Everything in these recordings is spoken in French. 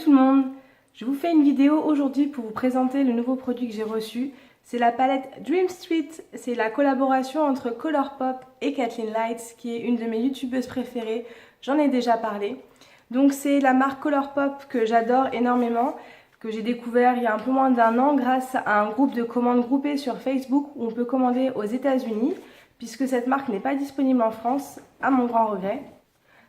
tout le monde, je vous fais une vidéo aujourd'hui pour vous présenter le nouveau produit que j'ai reçu. C'est la palette Dream Street, c'est la collaboration entre Colourpop et Kathleen Lights qui est une de mes youtubeuses préférées, j'en ai déjà parlé. Donc c'est la marque Colourpop que j'adore énormément, que j'ai découvert il y a un peu moins d'un an grâce à un groupe de commandes groupées sur Facebook où on peut commander aux États-Unis puisque cette marque n'est pas disponible en France, à mon grand regret.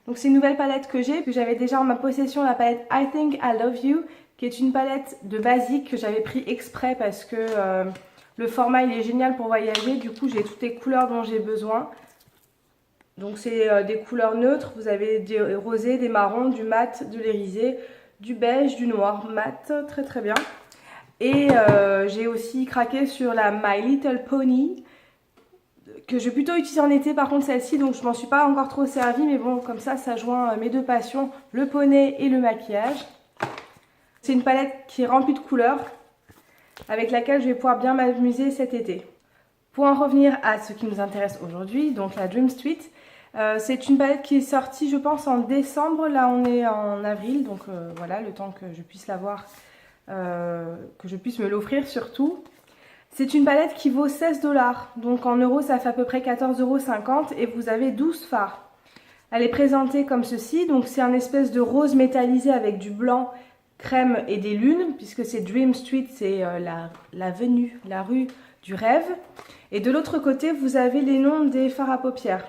Donc c'est une nouvelle palette que j'ai, que j'avais déjà en ma possession, la palette I Think I Love You, qui est une palette de basique que j'avais pris exprès parce que le format il est génial pour voyager. Du coup j'ai toutes les couleurs dont j'ai besoin. Donc c'est des couleurs neutres, vous avez des rosés, des marrons, du mat, de l'irisé, du beige, du noir mat, très très bien. Et j'ai aussi craqué sur la My Little Pony, que je vais plutôt utiliser en été par contre celle-ci, donc je m'en suis pas encore trop servie, mais bon comme ça joint mes deux passions, le poney et le maquillage. C'est une palette qui est remplie de couleurs, avec laquelle je vais pouvoir bien m'amuser cet été. Pour en revenir à ce qui nous intéresse aujourd'hui, donc la Dream Street, c'est une palette qui est sortie je pense en décembre, là on est en avril, donc voilà, le temps que je puisse l'avoir, que je puisse me l'offrir surtout. C'est une palette qui vaut 16 $, donc en euros ça fait à peu près 14,50 € et vous avez 12 fards. Elle est présentée comme ceci, donc c'est un espèce de rose métallisé avec du blanc, crème et des lunes, puisque c'est Dream Street, c'est l'avenue, la rue du rêve. Et de l'autre côté vous avez les noms des fards à paupières.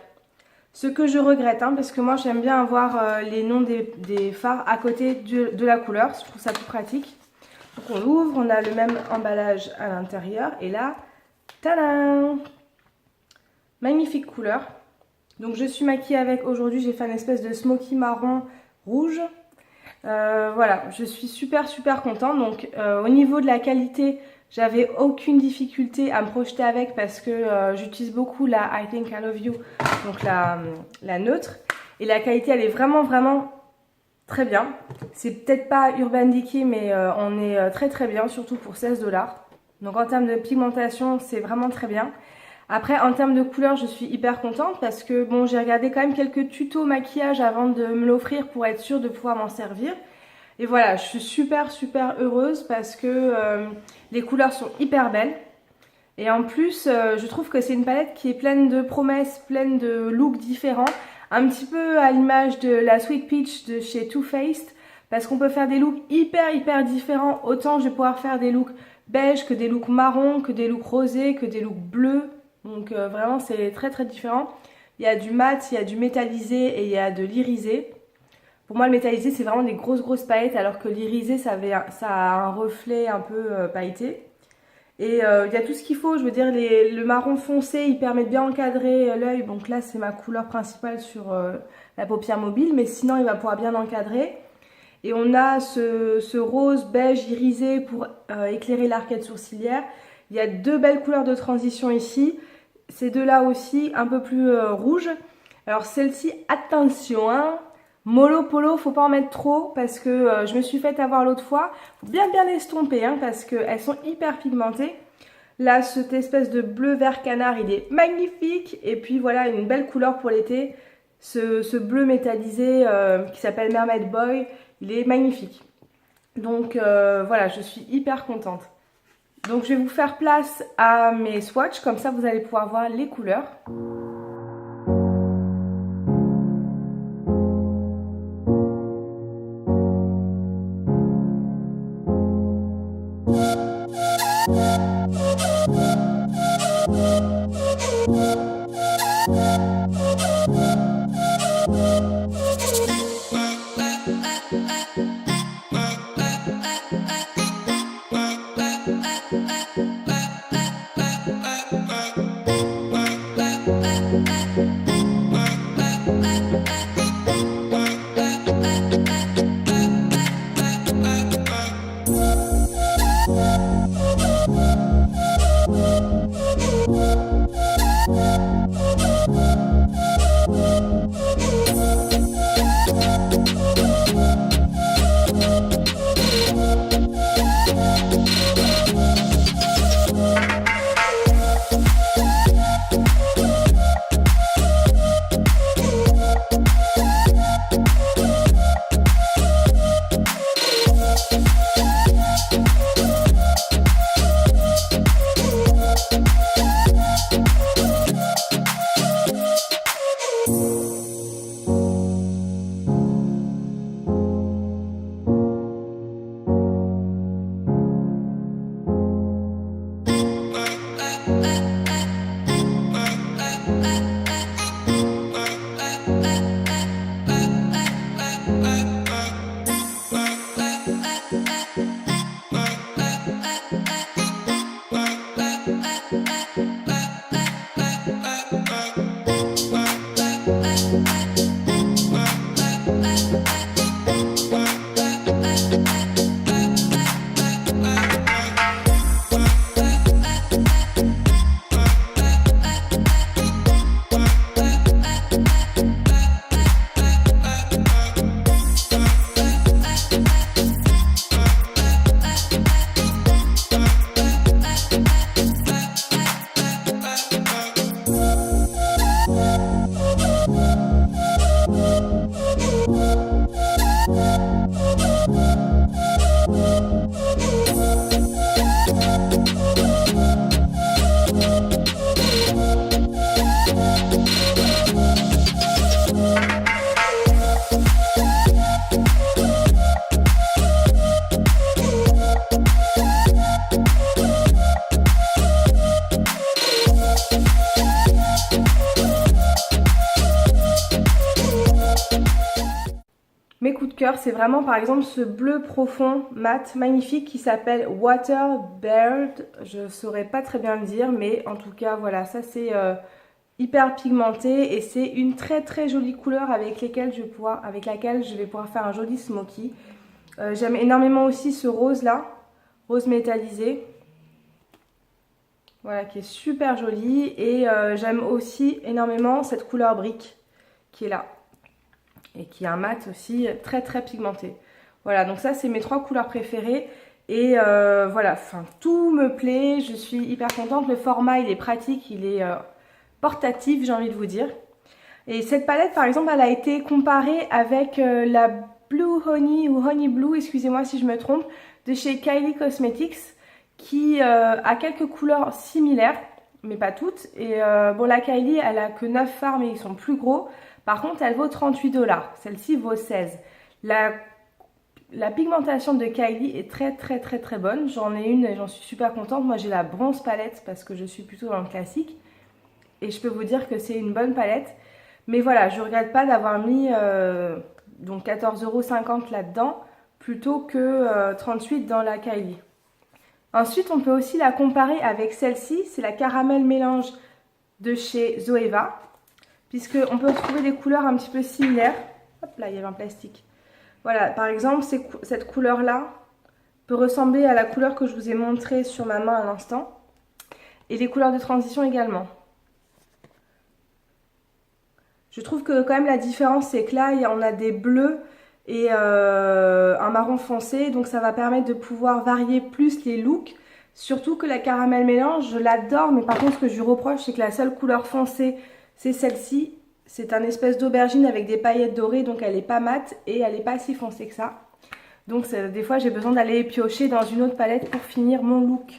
Ce que je regrette, parce que moi j'aime bien avoir les noms des fards à côté de la couleur, je trouve ça plus pratique. Donc on l'ouvre, on a le même emballage à l'intérieur et là, tadam! Magnifique couleur. Donc je suis maquillée avec aujourd'hui, j'ai fait une espèce de smoky marron rouge. Voilà, je suis super contente. Donc au niveau de la qualité, j'avais aucune difficulté à me projeter avec parce que j'utilise beaucoup la I Think I Love You, donc la neutre. Et la qualité elle est vraiment très bien. C'est peut-être pas Urban Decay, mais on est très bien, surtout pour 16 $. Donc en termes de pigmentation, c'est vraiment très bien. Après, en termes de couleur, je suis hyper contente parce que bon, j'ai regardé quand même quelques tutos maquillage avant de me l'offrir pour être sûre de pouvoir m'en servir. Et voilà, je suis super heureuse parce que les couleurs sont hyper belles. Et en plus, je trouve que c'est une palette qui est pleine de promesses, pleine de looks différents. Un petit peu à l'image de la Sweet Peach de chez Too Faced, parce qu'on peut faire des looks hyper différents. Autant je vais pouvoir faire des looks beige, que des looks marron, que des looks rosés, que des looks bleus. Donc vraiment c'est très différent. Il y a du mat, il y a du métallisé et il y a de l'irisé. Pour moi le métallisé c'est vraiment des grosses paillettes, alors que l'irisé ça a un reflet un peu pailleté. Et il y a tout ce qu'il faut, je veux dire le marron foncé il permet de bien encadrer l'œil, donc là c'est ma couleur principale sur la paupière mobile, mais sinon il va pouvoir bien encadrer. Et on a ce rose beige irisé pour éclairer l'arcade sourcilière. Il y a deux belles couleurs de transition ici, ces deux là aussi un peu plus rouges. Alors celle-ci, attention mollo polo, faut pas en mettre trop parce que je me suis fait avoir l'autre fois. Faut bien estomper parce qu'elles sont hyper pigmentées. Là, cette espèce de bleu vert canard, il est magnifique. Et puis voilà, une belle couleur pour l'été. Ce bleu métallisé qui s'appelle Mermaid Boy, il est magnifique. Donc voilà, je suis hyper contente. Donc je vais vous faire place à mes swatchs, comme ça vous allez pouvoir voir les couleurs. cœur, c'est vraiment par exemple ce bleu profond mat magnifique qui s'appelle Waterbird. Je saurais pas très bien le dire, mais en tout cas voilà, ça c'est hyper pigmenté et c'est une très jolie couleur avec laquelle je vais pouvoir faire un joli smoky. J'aime énormément aussi ce rose là, rose métallisé. Voilà, qui est super joli. Et j'aime aussi énormément cette couleur brique qui est là. Et qui est un mat aussi très pigmenté. Voilà, donc ça c'est mes 3 couleurs préférées. Et voilà, enfin tout me plaît, je suis hyper contente. Le format il est pratique, il est portatif, j'ai envie de vous dire. Et cette palette par exemple, elle a été comparée avec la Blue Honey ou Honey Blue, excusez-moi si je me trompe, de chez Kylie Cosmetics, qui a quelques couleurs similaires, mais pas toutes. Et bon, la Kylie, elle a que 9 fards, mais ils sont plus gros. Par contre, elle vaut 38 $. Celle-ci vaut 16. La pigmentation de Kylie est très bonne. J'en ai une et j'en suis super contente. Moi, j'ai la bronze palette parce que je suis plutôt dans le classique. Et je peux vous dire que c'est une bonne palette. Mais voilà, je ne regrette pas d'avoir mis donc 14,50 € là-dedans plutôt que 38 dans la Kylie. Ensuite, on peut aussi la comparer avec celle-ci, c'est la Caramel Mélange de chez Zoeva, puisqu'on peut retrouver des couleurs un petit peu similaires. Hop là, il y avait un plastique. Voilà, par exemple, cette couleur-là peut ressembler à la couleur que je vous ai montrée sur ma main à l'instant, et les couleurs de transition également. Je trouve que quand même la différence, c'est que là, on a des bleus et un marron foncé, donc ça va permettre de pouvoir varier plus les looks. Surtout que la Caramel Mélange, je l'adore, mais par contre ce que je lui reproche, c'est que la seule couleur foncée, c'est celle-ci. C'est un espèce d'aubergine avec des paillettes dorées, donc elle n'est pas mate et elle n'est pas si foncée que ça. Donc des fois j'ai besoin d'aller piocher dans une autre palette pour finir mon look.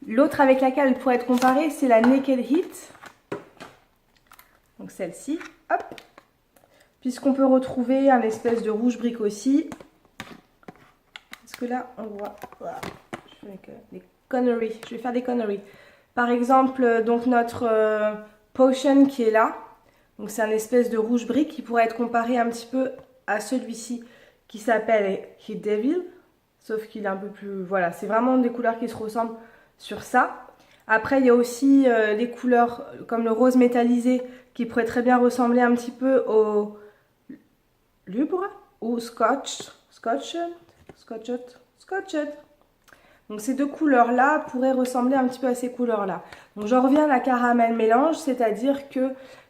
L'autre avec laquelle elle pourrait être comparée, c'est la Naked Heat. Donc celle-ci, hop. Puisqu'on peut retrouver un espèce de rouge brique aussi. Parce que là, on voit... Voilà, je fais des conneries. Je vais faire des conneries. Par exemple, donc notre potion qui est là. Donc c'est un espèce de rouge brique qui pourrait être comparé un petit peu à celui-ci qui s'appelle Heat Devil. Sauf qu'il est un peu plus... Voilà, c'est vraiment des couleurs qui se ressemblent sur ça. Après, il y a aussi des couleurs comme le rose métallisé qui pourrait très bien ressembler un petit peu au... Lubre ou Scotched. Donc ces deux couleurs-là pourraient ressembler un petit peu à ces couleurs-là. Donc j'en reviens à la Caramel Mélange, c'est-à-dire que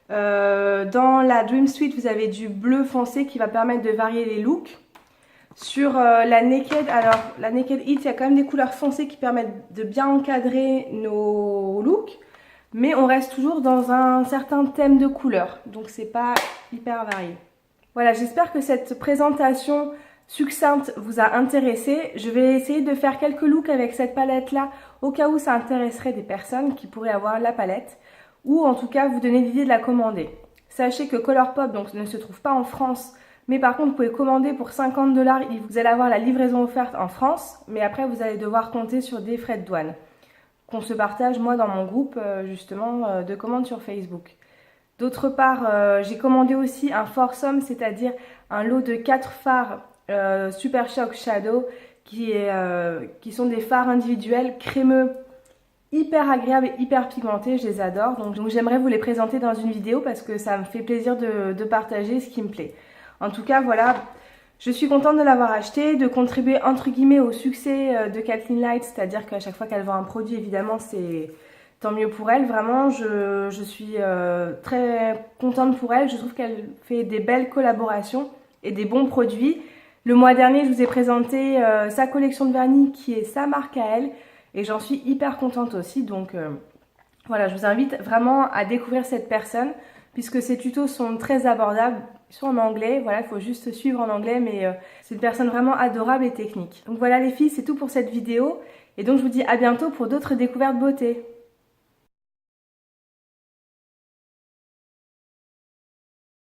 dans la Dream Suite, vous avez du bleu foncé qui va permettre de varier les looks. Sur la Naked, alors la Naked Heat, il y a quand même des couleurs foncées qui permettent de bien encadrer nos looks. Mais on reste toujours dans un certain thème de couleurs, donc c'est pas hyper varié. Voilà, j'espère que cette présentation succincte vous a intéressé. Je vais essayer de faire quelques looks avec cette palette-là, au cas où ça intéresserait des personnes qui pourraient avoir la palette, ou en tout cas vous donner l'idée de la commander. Sachez que Colourpop donc, ne se trouve pas en France, mais par contre vous pouvez commander pour 50 $, et vous allez avoir la livraison offerte en France, mais après vous allez devoir compter sur des frais de douane, qu'on se partage moi dans mon groupe justement de commandes sur Facebook. D'autre part, j'ai commandé aussi un foursome, c'est-à-dire un lot de 4 fards Super Shock Shadow qui sont des fards individuels crémeux, hyper agréables et hyper pigmentés, je les adore. Donc j'aimerais vous les présenter dans une vidéo parce que ça me fait plaisir de partager ce qui me plaît. En tout cas, voilà, je suis contente de l'avoir acheté, de contribuer entre guillemets au succès de Kathleen Light, c'est-à-dire qu'à chaque fois qu'elle vend un produit, évidemment, c'est... Tant mieux pour elle, vraiment, je suis très contente pour elle. Je trouve qu'elle fait des belles collaborations et des bons produits. Le mois dernier, je vous ai présenté sa collection de vernis qui est sa marque à elle. Et j'en suis hyper contente aussi. Donc voilà, je vous invite vraiment à découvrir cette personne puisque ses tutos sont très abordables. Ils sont en anglais, voilà, il faut juste suivre en anglais. Mais c'est une personne vraiment adorable et technique. Donc voilà les filles, c'est tout pour cette vidéo. Et donc je vous dis à bientôt pour d'autres découvertes beauté.